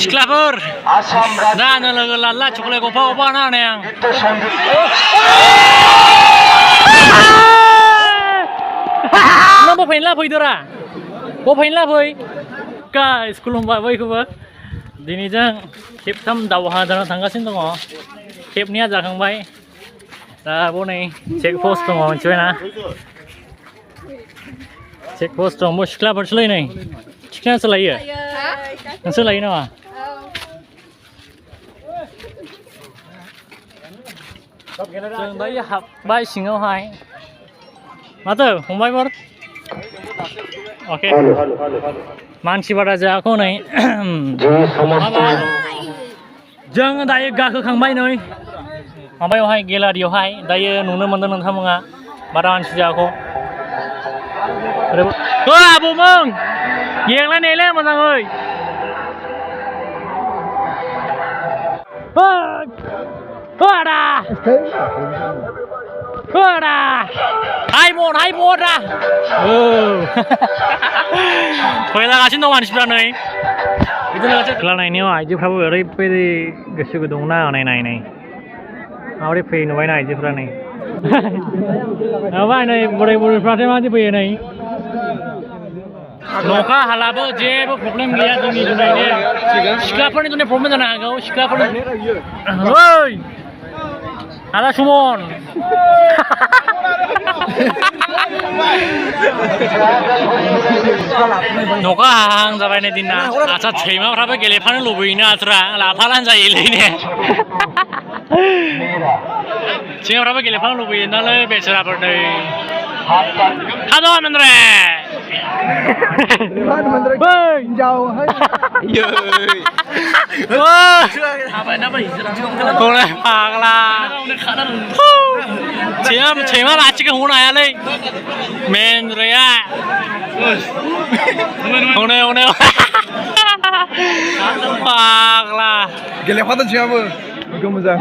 सिख्लाफोर दा लोगो लाला चकले गफा गफा नानै आं नों बफैनला फैदोरा बफैनला फै गाइस खुलुमबाय बयखौबो दिनै जों खेबथाम दावहा जानो थांगासिनो दङ खेबनैया जाखांबाय दा बनै चेक पस्ट दङ मिथिबायना चेक पस्ट दङ सिख्लाफोरसो नै सिख्लायासो लायो नोंसो लायो नामा जों दायो हाबबाय सिङावहाय माथो फंबायफोर अके मानसि बारा जायाखै नै जों दायो गाखोखांबाय नै माबायावहाय गेलारियावहाय दायो नुनो मोनदों नोंथांमोना बारा मानसि जायाखै आबौमोन गेंलायनायलै मोजाङै आदा आदा हाय मद दा फैलागासिनो दं मानसिफ्रा नै बिदिनो खेला नायनायाव आइजोफ्राबो ओरैबायदि गोसो गुदुं ना नाय माबोरै फैयो नुबायना आइजोफ्रा नै नुबाय नै बुरै बुरैफ्राथो माबायदि फैयो नै नखा हालाबो जेबो प्रब्लेम गैया जोंनि जुनायनि सिख्लाफोरनि जुनै प्रब्लेम जानो हागौ सिख्लाफोरनि ओइ आदा सुमन नखा हाहां जाबाय नै दिना आच्छा सैमाफ्राबो गेलेफानो लुबैयोना आथ्रा लाफालानो जायोलै ने सैमाफ्राबो गेलेफानो लुबैयो नालाय बेचाराफोर नै खादन मन्द्रे फाग्ला सैमा लाथिखौ हमनो हायालै मेन्द्रया हनै फाग्ला गेलेफादों सैमाबो मोजां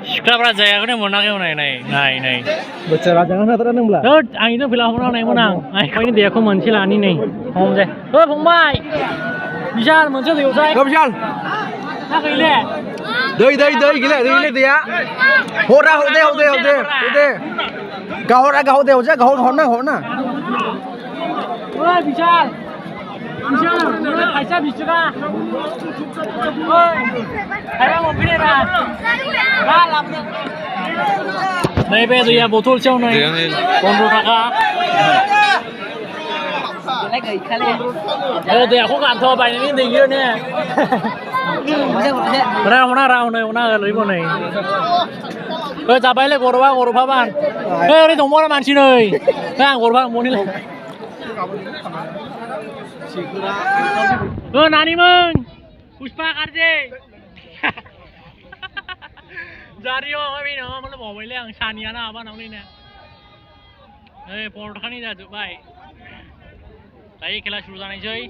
सिख्लाफ्रा जायाखैनो मोनाखै नाय बोसोरा jangan हाथारा नोंब्ला आंनिथ' फैला हमनो हानायमोन आं आइखायनो दैयाखौ मोनसे लानि नै हम दे फंबाय बिशाल मोनसे दैयावसाय बिशाल ना गैले दै गैले दैया हरा हदे गाहरा गाहदे हजा गाहर हरना ओइ बिशाल फैसा 20 थाखा ओइ थाइबा मोनफैनाय रा लाबोदो नैबे दैया बथलसेयाव नै 15 थाखा दैयाखौ गानथ' बायनायनि दै गैया ने रावना ओरैबो नै जाबायलै गरबा बान ओरै दंबावो मानसि नै आं गरबा मनिल नानिमोन पुष्पा गारजे जारियो बे नङा मोनल' बावबायलै आं सानियाना आबानावनो नै 15 थाखानि जाजोब्बाय दायो खेला सुरु जानायसै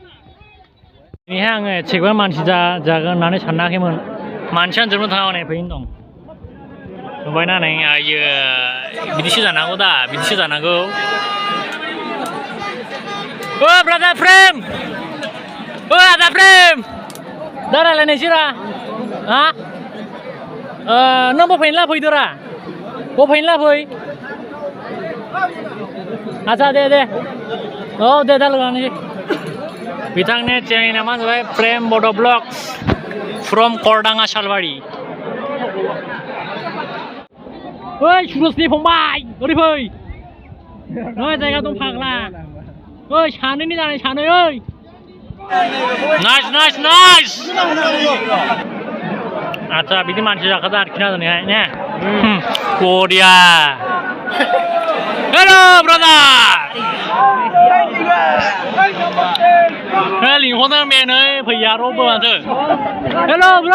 दिनैहाय आङो एसेबां मानसि जागोन होननानै सानाखैमोन मानसियानो जोबनो थाङा नै फैनो दं नुबायना नै आयो बिदिसो जानांगौ दा बिदिसो जानांगौ ब्रादार फ्रेम आदा फ्रेम दा रायलायनायसैरा हा नों बफैनला फैदोरा बफैनला फै आच्छा दे औ दे दा लोगो लानोसै बिथांनि चेनेलनि नामा जाबाय प्रेम बड' ब्लग्स फ्रम करडाङा सालबारि ओइ सुरजनि फंबाय ओरै फै नै जायगा दं फाग्ला ओइ सानैनि जानाय सानै ओइ नाइस आच्छा बिदि मानसि जाखादों आरोखि ना दिनैहाय ने बरिया हेलो ब्रादार लिंहरदों बे नै फैया रावबो माथो hello bro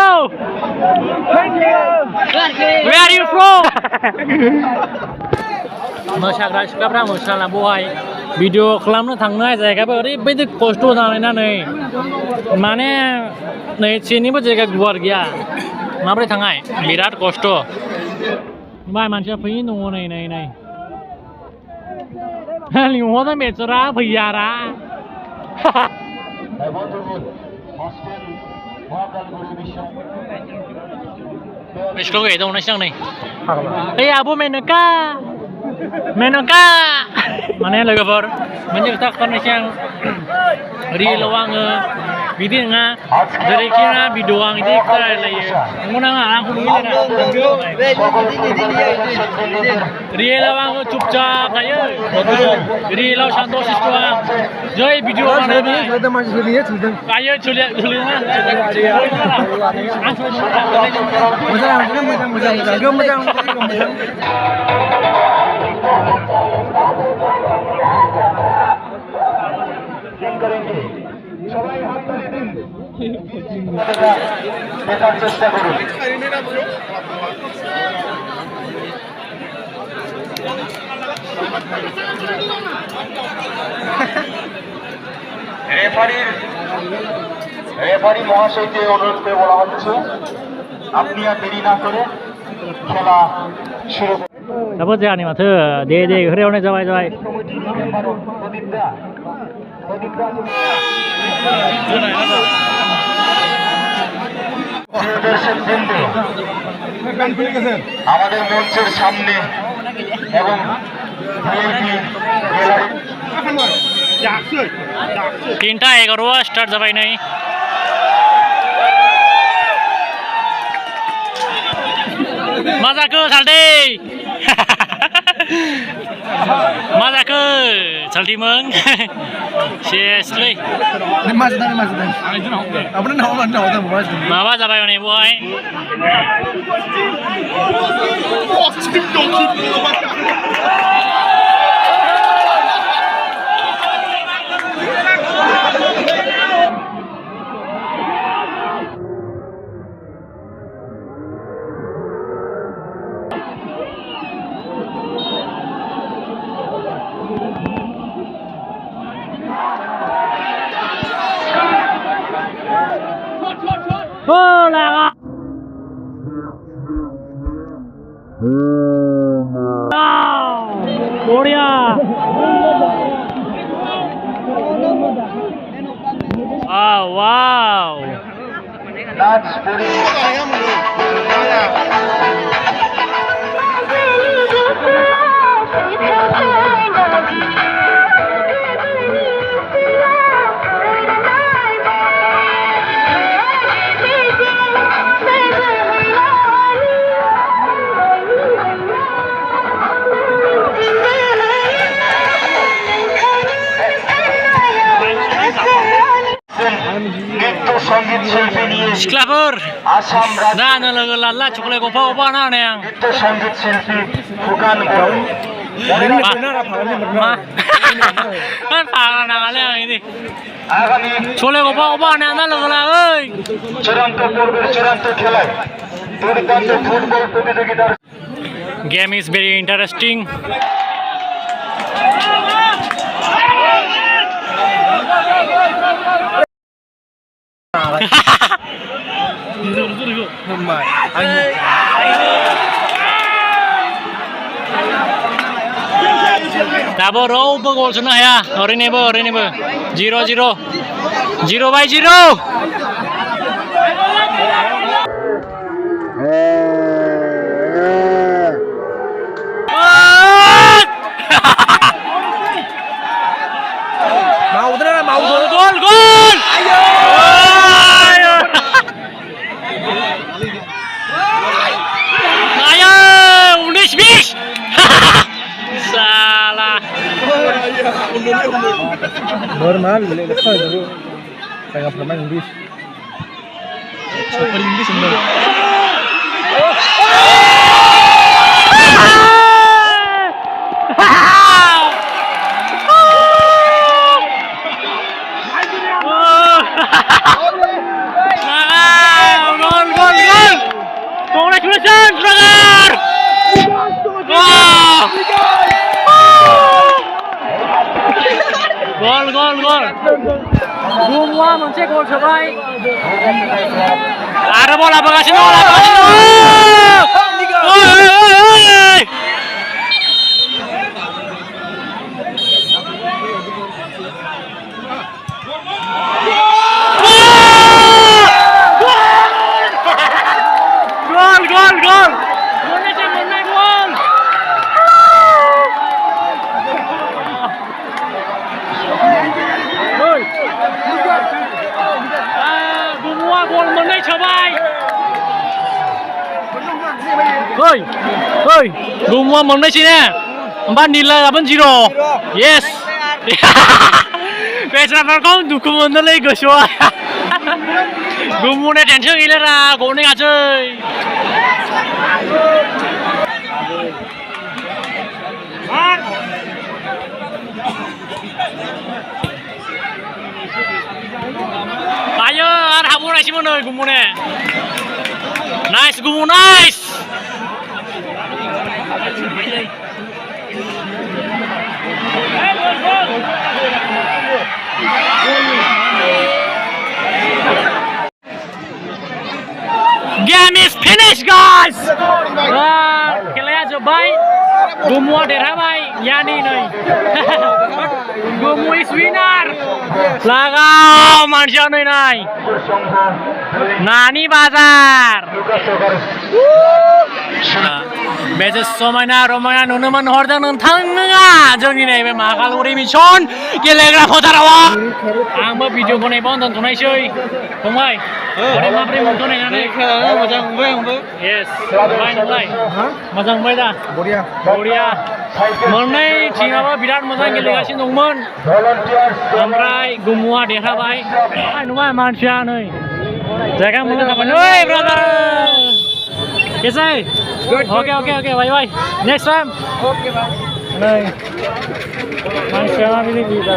Where are you from? मोसाग्रा सिख्लाफ्रा मोसाला बहाय भिडिअ खालामनो थांनाय जायगाबो ओरैबायदि खस्थ' जानायना नै माने नै सेनिबो जायगा गुवार गैया माब्रै थांनाय बिराद खस्थ' बाय मानसिया फैनो दङ नै लिंहरदों बेचारा फैयारा Wis kok itu nang sing nih. Eh Abu Menaka. Menaka. Mana lagi for? Menjadi kan yang di lawang video nga dari kira video ang itu kita lagi. Muna nga ang kuno ini na. Di lawang cupcap kayo. Di law santos istuang. Joy video mana ni? Kayo culiak na. চেষ্টা করুন referee মহাশয়কে অনুরোধ করে বলা হচ্ছে আপনি আর দেরি না করে খেলা শুরু করুন Dapat ya nih mata, deh, hari ini jawai. আমাদের মঞ্চের সামনে এবং তিনটা 11 স্টার্ট যাবাই নাই Mazaku saldi. Mazaku saldi meng. Seriously. Mas dan. Apa nama mas? Mama siapa yang ni boy? Bola. Korea. Oh wow. Siklapur. Dah nelaga lala coklat kopa na neng. সঙ্গীত শিল্পী ফুকান বড় Kan parah nangale ini. আগামী Coklat kopa na nelaga lah, oi. চূড়ান্ত পর্বের চূড়ান্ত খেলায় দুর্দান্ত football প্রতিযোগিতার Game is very interesting. Dabo row gol sana ya. Hari ni bo. 0-0. 0/0. Mau gol. Ayo, 19-20. Salah. Normal, lepas dulu. Saya nggak pernah main Inggris. Super Inggris sebenarnya. Gol. Congratulations, brother. Gol. Semua mencek gol terbaik. Ada bola Bagasino. Oi. Oi, oi, gumua monaisnya. Empat nilai 8-0. Yes. Petra perkong dukumun nilai goswa. Gumune tension gila ra, gone aja. Ayo, habu nasi mana gumune? Nice gumu, nice. Game is finished, guys. Kelihatan cobai. Gumu ada ramai. Yani nih. Gumu is winner. Lagau manusia nih. Nani bazar. Bejes somana romana nuneman hordan nentanga. Jangan nih be makal uri mission. Kelegra potarawa. Amba video ko nih bonton tunai cuy. Pemai. Orang apa yang bonton nih? Macam apa? Yes. Pemai nolai. Macam apa dah? Boria. Boria. Mengenai tim apa birat macam gelegasi nungman. Amrai gumua deha bay. Ay numai manusia nih. Jangan mungkin apa nih, brother. Kesai. Okay. Bye. Next time. Okay, bye. Nih. Manusia apa ini kita?